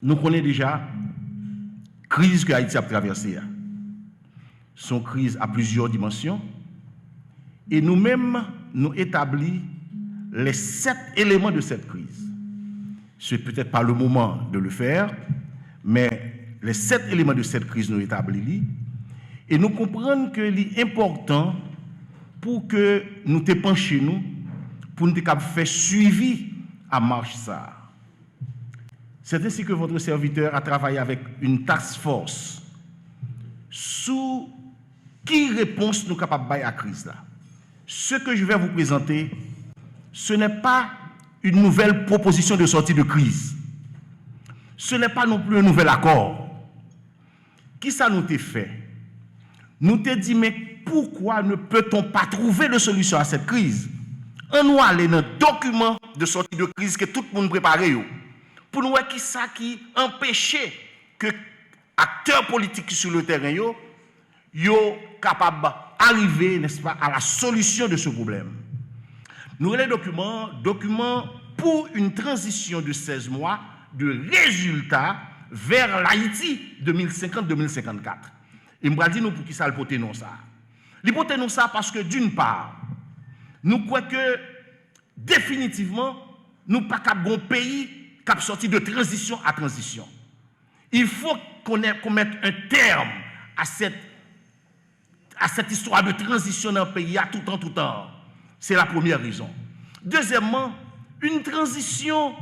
Nous connaissons déjà la crise que Haïti a traversée. Son crise à plusieurs dimensions. Et nous-mêmes, nous établissons les 7 éléments de cette crise. Ce n'est peut-être pas le moment de le faire, mais les 7 éléments de cette crise nous établissons. Et nous comprenons que c'est important pour que nous te penchions nous, pour nous faire suivi à marche ça. C'est ainsi que votre serviteur a travaillé avec une task force sous qui réponse nous capables de à la crise là. Ce que je vais vous présenter, ce n'est pas une nouvelle proposition de sortie de crise. Ce n'est pas non plus un nouvel accord. Qui ça nous t'a fait? Nous t'a dit, mais pourquoi ne peut-on pas trouver de solution à cette crise? On nous aller dans le document de sortie de crise que tout le monde prépare. Pour nous voir qui ça qui empêchait que acteurs politiques sur le terrain soient capables d'arriver, n'est-ce pas, à la solution de ce problème. Nous avons les documents pour une transition de 16 mois de résultats vers l'Haïti 2050-2054. Et je vais dire pour qui ça le porte non ça. Il porte non ça parce que d'une part, nous croyons que définitivement, nous pas capable d'un pays qui a sorti de transition à transition. Il faut qu'on mette un terme à cette histoire de transition dans le pays à tout temps. C'est la première raison. Deuxièmement, une transition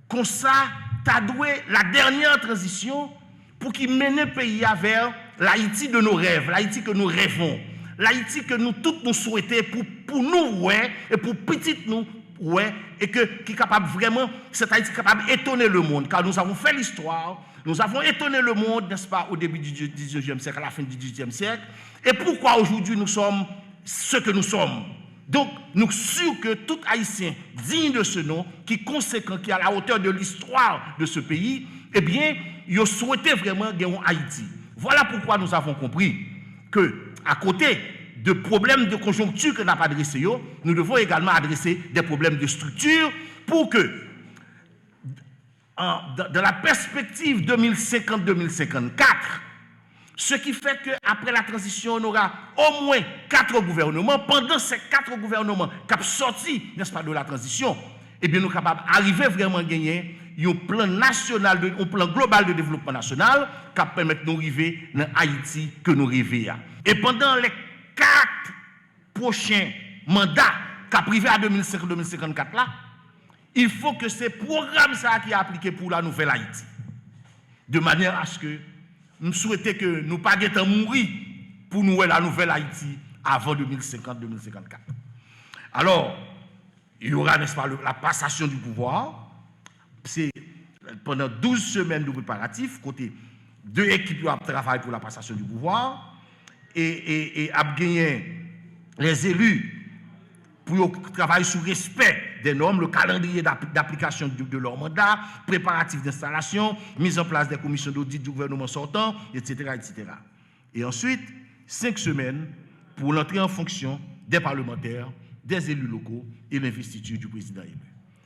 comme ça, t'as doué la dernière transition pour qu'il mène le pays vers l'Haïti de nos rêves, l'Haïti que nous rêvons, l'Haïti que nous tous nous souhaitons pour nous, ouais, et pour petites nous, ouais, et qui est capable vraiment, cette Haïti capable d'étonner le monde, car nous avons fait l'histoire, nous avons étonné le monde, n'est-ce pas, au début du 19e siècle, à la fin du 18e siècle, et pourquoi aujourd'hui nous sommes ce que nous sommes. Donc, nous sommes sûrs que tout Haïtien digne de ce nom, qui est conséquent, qui est à la hauteur de l'histoire de ce pays, eh bien, il souhaitait vraiment gagner Haïti. Voilà pourquoi nous avons compris que, à côté de problèmes de conjoncture que nous n'avons pas adressés, nous devons également adresser des problèmes de structure pour que, dans la perspective 2050-2054, ce qui fait qu'après la transition, on aura au moins 4 gouvernements. Pendant ces 4 gouvernements qui sont sortis, n'est-ce pas, de la transition, eh bien, nous sommes capables d'arriver vraiment à gagner un plan national, un plan global de développement national qui permet de nous arriver dans Haïti que nous rêvons. Et pendant les 4 prochains mandats qui sont privés à 2050-2054 là, il faut que ces programmes ça qui est appliqué pour la nouvelle Haïti. De manière à ce que nous souhaitons que nous ne pas mourir pour nous la nouvelle Haïti avant 2050-2054. Alors, il y aura, n'est-ce pas, la passation du pouvoir. C'est pendant 12 semaines de préparatifs, côté 2 équipes qui travaillent pour la passation du pouvoir et à gagner les élus pour travailler sur respect des normes, le calendrier d'application de leur mandat, préparatifs d'installation, mise en place des commissions d'audit du gouvernement sortant, etc., etc. Et ensuite, 5 semaines pour l'entrée en fonction des parlementaires, des élus locaux et l'investiture du président élu.